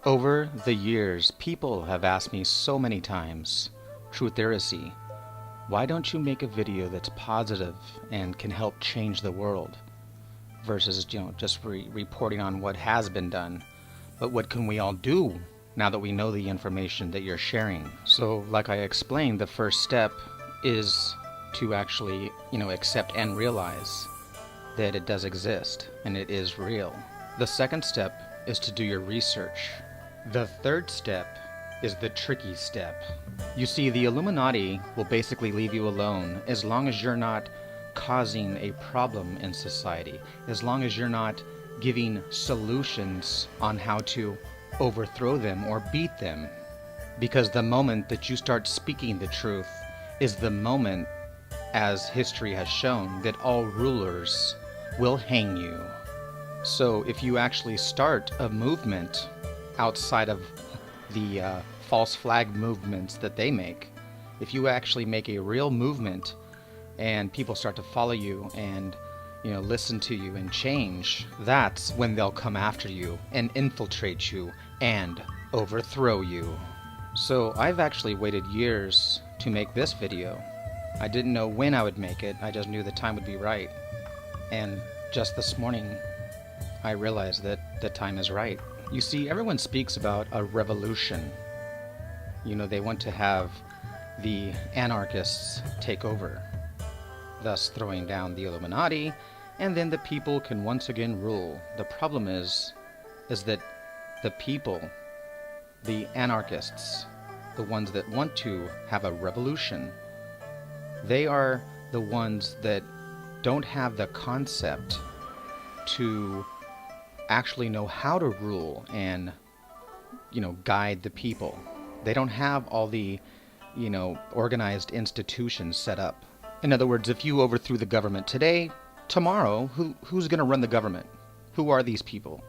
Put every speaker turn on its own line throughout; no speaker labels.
Over the years, people have asked me so many times, Trutheracy, why don't you make a video that's positive and can help change the world? Versus, just reporting on what has been done. But what can we all do now that we know the information that you're sharing? So, like I explained, the first step is to actually, accept and realize that it does exist and it is real. The second step is to do your research. The third step is the tricky step. You see, the Illuminati will basically leave you alone as long as you're not causing a problem in society, as long as you're not giving solutions on how to overthrow them or beat them. Because the moment that you start speaking the truth is the moment, as history has shown, that all rulers will hang you. So if you actually start a movement outside of the false flag movements that they make, if you actually make a real movement and people start to follow you and listen to you and change, that's when they'll come after you and infiltrate you and overthrow you. So I've actually waited years to make this video. I didn't know when I would make it, I just knew the time would be right. And just this morning I realized that the time is right. You see, everyone speaks about a revolution. They want to have the anarchists take over, thus throwing down the Illuminati, and then the people can once again rule. The problem is that the people, the anarchists, the ones that want to have a revolution, they are the ones that don't have the concept to actually know how to rule and guide the people. They don't have all the organized institutions set up. In other words, if you overthrew the government today, tomorrow who's going to run the government? Who are these people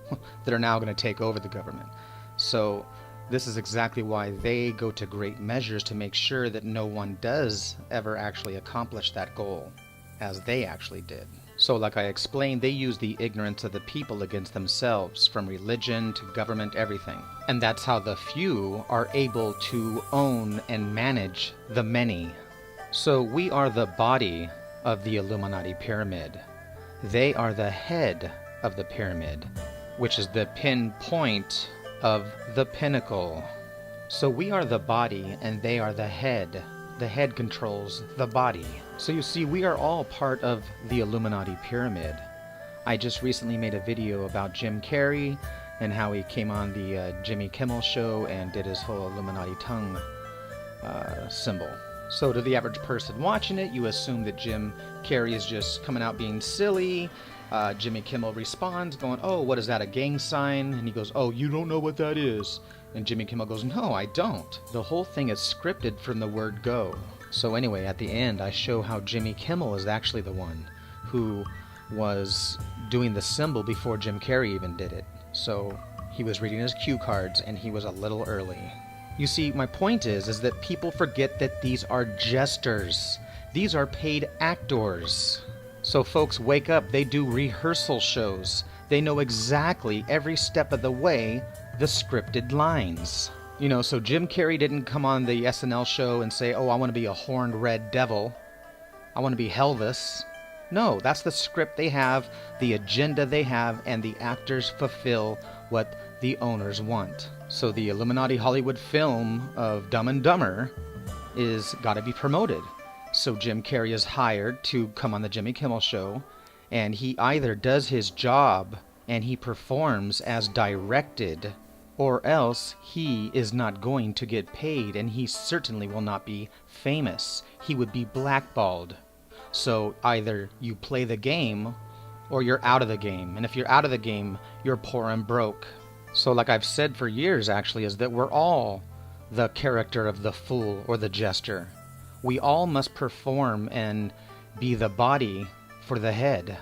that are now going to take over the government? So this is exactly why they go to great measures to make sure that no one does ever actually accomplish that goal as they actually did. So like I explained, they use the ignorance of the people against themselves, from religion to government, everything. And that's how the few are able to own and manage the many. So we are the body of the Illuminati pyramid. They are the head of the pyramid, which is the pinpoint of the pinnacle. So we are the body and they are the head. The head controls the body. So you see, we are all part of the Illuminati pyramid. I just recently made a video about Jim Carrey and how he came on the Jimmy Kimmel show and did his whole Illuminati tongue symbol. So to the average person watching it, you assume that Jim Carrey is just coming out being silly. Jimmy Kimmel responds going, "Oh, what is that, a gang sign?" And he goes, "Oh, you don't know what that is." And Jimmy Kimmel goes, "No, I don't." The whole thing is scripted from the word go. So anyway, at the end, I show how Jimmy Kimmel is actually the one who was doing the symbol before Jim Carrey even did it. So he was reading his cue cards and he was a little early. You see, my point is that people forget that these are jesters. These are paid actors. So folks, wake up. They do rehearsal shows. They know exactly every step of the way the scripted lines. So Jim Carrey didn't come on the SNL show and say, "Oh, I want to be a horned red devil. I want to be Elvis." No, that's the script they have, the agenda they have, and the actors fulfill what the owners want. So the Illuminati Hollywood film of Dumb and Dumber is got to be promoted. So Jim Carrey is hired to come on the Jimmy Kimmel show, and he either does his job and he performs as directed, or else he is not going to get paid, and he certainly will not be famous. He would be blackballed. So either you play the game or you're out of the game. And if you're out of the game, you're poor and broke. So like I've said for years actually, is that we're all the character of the fool or the jester. We all must perform and be the body for the head.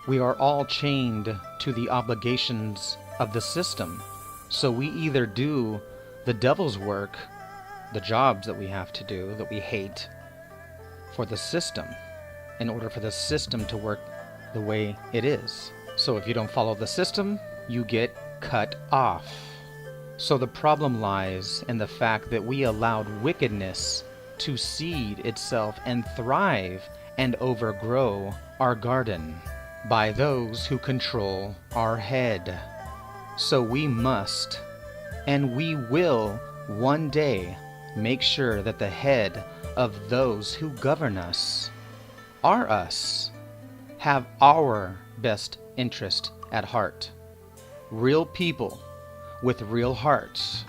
We are all chained to the obligations of the system. So we either do the devil's work, the jobs that we have to do, that we hate, for the system, in order for the system to work the way it is. So if you don't follow the system, you get cut off. So the problem lies in the fact that we allowed wickedness to seed itself and thrive and overgrow our garden by those who control our head. So we must, and we will one day, make sure that the head of those who govern us are us, have our best interest at heart. Real people with real hearts,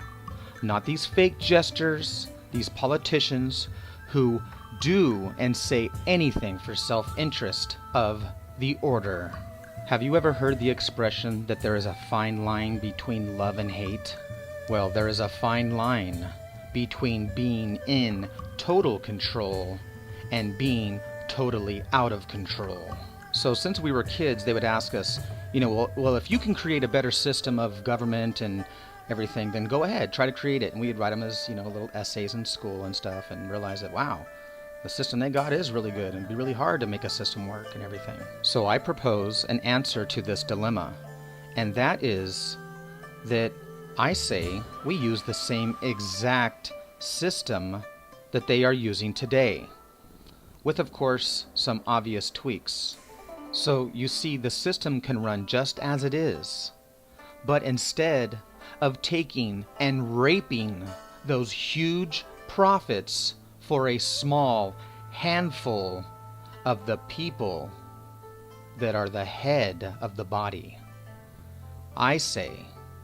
not these fake jesters, these politicians who do and say anything for self-interest of the order. Have you ever heard the expression that there is a fine line between love and hate? Well, there is a fine line between being in total control and being totally out of control. So since we were kids, they would ask us, well, if you can create a better system of government and everything, then go ahead, try to create it. And we'd write them as, little essays in school and stuff, and realize that, wow, the system they got is really good, and it'd be really hard to make a system work and everything. So I propose an answer to this dilemma, and that is that I say we use the same exact system that they are using today, with, of course, some obvious tweaks. So you see, the system can run just as it is, but instead of taking and raping those huge profits for a small handful of the people that are the head of the body, I say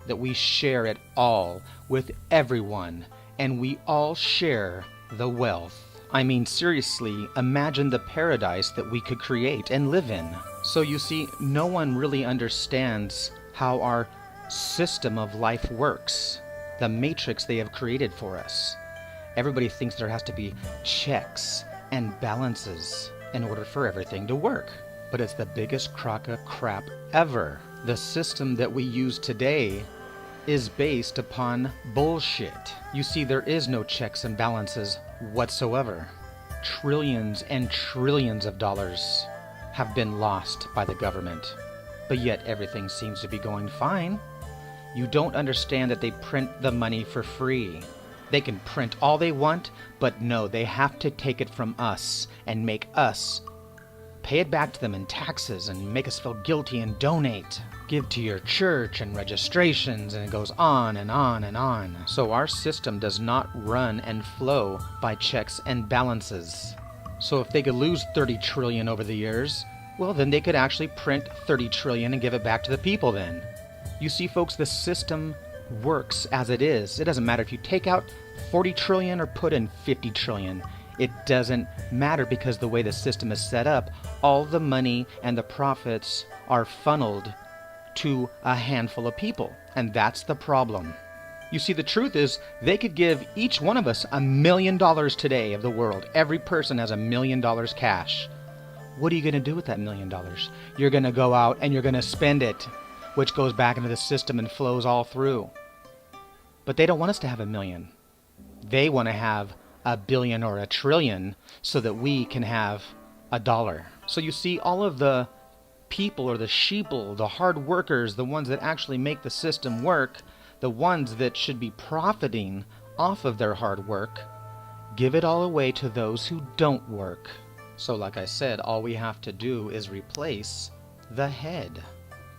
that we share it all with everyone, and we all share the wealth. I mean, seriously, imagine the paradise that we could create and live in. So you see, no one really understands how our system of life works, the matrix they have created for us. Everybody thinks there has to be checks and balances in order for everything to work. But it's the biggest crock of crap ever. The system that we use today is based upon bullshit. You see, there is no checks and balances whatsoever. Trillions and trillions of dollars have been lost by the government, but yet everything seems to be going fine. You don't understand that they print the money for free. They can print all they want, but no, they have to take it from us and make us pay it back to them in taxes and make us feel guilty and donate. Give to your church and registrations, and it goes on and on and on. So our system does not run and flow by checks and balances. So if they could lose 30 trillion over the years, well, then they could actually print 30 trillion and give it back to the people then. You see, folks, the system works as it is. It doesn't matter if you take out 40 trillion or put in 50 trillion. It doesn't matter, because the way the system is set up, all the money and the profits are funneled to a handful of people, and that's the problem. You see, the truth is, they could give each one of us $1 million today of the world. Every person has $1 million cash. What are you going to do with that $1 million? You're going to go out and you're going to spend it, which goes back into the system and flows all through. But they don't want us to have $1 million. They want to have $1 billion or $1 trillion so that we can have $1. So you see, all of the people, or the sheeple, the hard workers, the ones that actually make the system work, the ones that should be profiting off of their hard work, give it all away to those who don't work. So like I said, all we have to do is replace the head.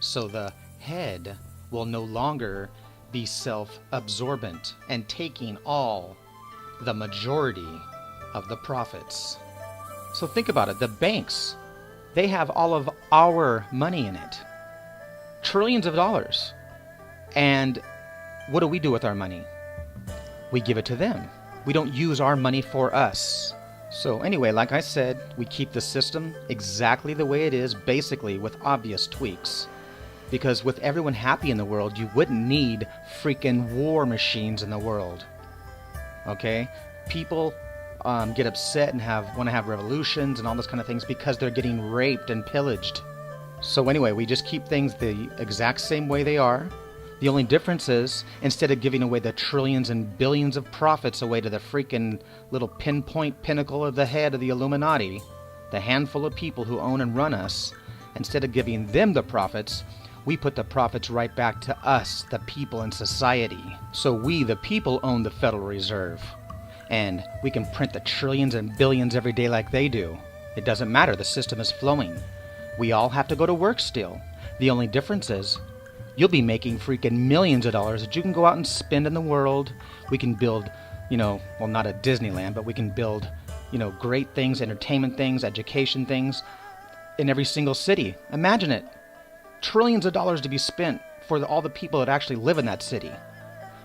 So the head will no longer be self-absorbent and taking all the majority of the profits. So think about it. The banks, they have all of our money in it. Trillions of dollars. And what do we do with our money? We give it to them. We don't use our money for us. So anyway, like I said, we keep the system exactly the way it is, basically with obvious tweaks. Because with everyone happy in the world, you wouldn't need freaking war machines in the world. Okay? People get upset and want to have revolutions and all those kind of things because they're getting raped and pillaged. So anyway, we just keep things the exact same way they are. The only difference is, instead of giving away the trillions and billions of profits away to the freaking little pinpoint pinnacle of the head of the Illuminati, the handful of people who own and run us, instead of giving them the profits, we put the profits right back to us, the people in society. So we, the people, own the Federal Reserve. And we can print the trillions and billions every day like they do. It doesn't matter, the system is flowing. We all have to go to work still. The only difference is, you'll be making freaking millions of dollars that you can go out and spend in the world. We can build, well, not a Disneyland, but we can build, great things, entertainment things, education things in every single city. Imagine it. Trillions of dollars to be spent for all the people that actually live in that city.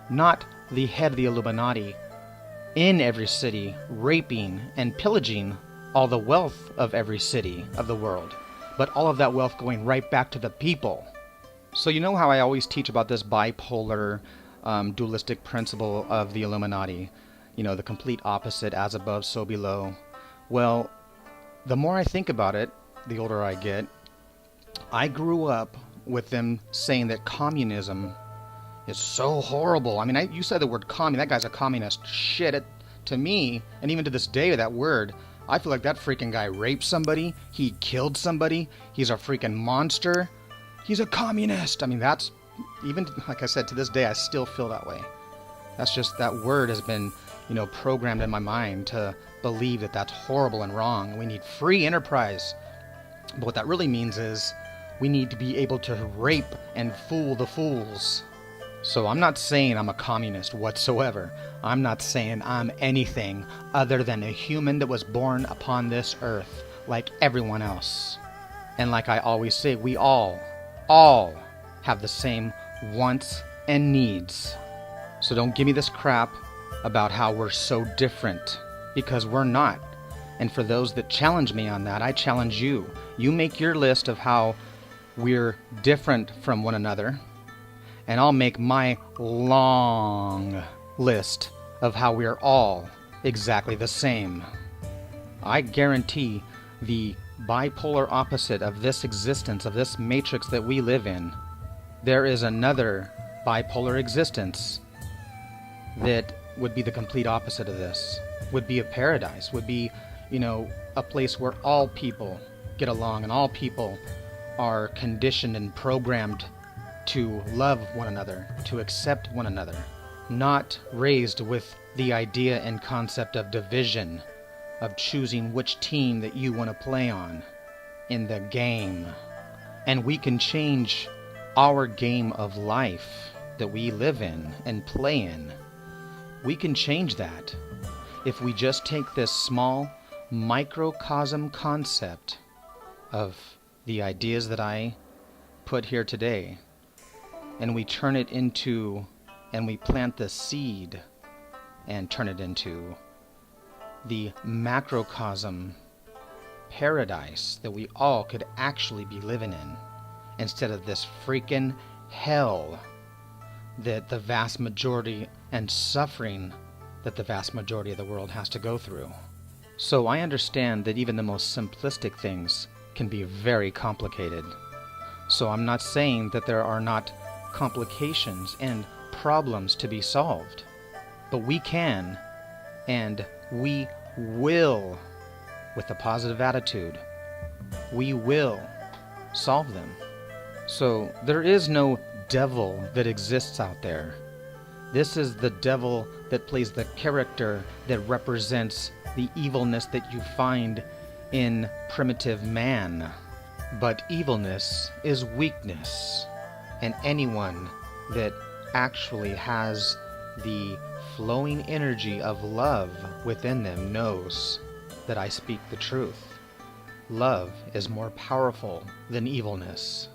Not the head of the Illuminati in every city raping and pillaging all the wealth of every city of the world, but all of that wealth going right back to the people. So you know how I always teach about this bipolar, dualistic principle of the Illuminati? The complete opposite, as above, so below. Well, the more I think about it, the older I get, I grew up with them saying that communism is so horrible. I mean, you said the word that guy's a communist. Shit, to me, and even to this day, that word, I feel like that freaking guy raped somebody, he killed somebody, he's a freaking monster, he's a communist. I mean, that's, even, like I said, to this day, I still feel that way. That's just, that word has been, programmed in my mind to believe that that's horrible and wrong. We need free enterprise. But what that really means is, we need to be able to rape and fool the fools. So I'm not saying I'm a communist whatsoever. I'm not saying I'm anything other than a human that was born upon this earth, like everyone else. And like I always say, we all have the same wants and needs. So don't give me this crap about how we're so different, because we're not. And for those that challenge me on that, I challenge you. You make your list of how we're different from one another, and I'll make my long list of how we're all exactly the same. I guarantee the bipolar opposite of this existence, of this matrix that we live in, there is another bipolar existence that would be the complete opposite of this, would be a paradise, would be, a place where all people get along and all people are conditioned and programmed to love one another, to accept one another, not raised with the idea and concept of division, of choosing which team that you want to play on in the game. And we can change our game of life that we live in and play in. We can change that if we just take this small microcosm concept of the ideas that I put here today, and we turn it into, and we plant the seed and turn it into the macrocosm paradise that we all could actually be living in, instead of this freaking hell that the vast majority, and suffering that the vast majority of the world has to go through. So I understand that even the most simplistic things can be very complicated. So I'm not saying that there are not complications and problems to be solved, but we can, and we will, with a positive attitude, we will solve them. So there is no devil that exists out there. This is the devil that plays the character that represents the evilness that you find in primitive man. But evilness is weakness, and anyone that actually has the flowing energy of love within them knows that I speak the truth. Love is more powerful than evilness.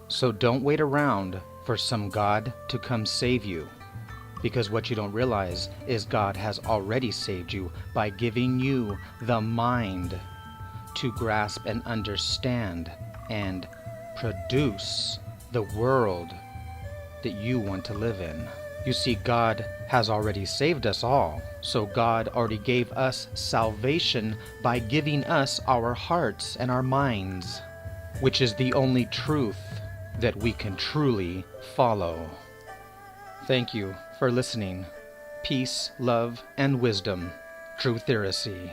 So don't wait around for some God to come save you, because what you don't realize is God has already saved you by giving you the mind to grasp and understand and produce the world that you want to live in. You see, God has already saved us all, so God already gave us salvation by giving us our hearts and our minds, which is the only truth that we can truly follow. Thank you for listening. Peace, love, and wisdom. True Theresy.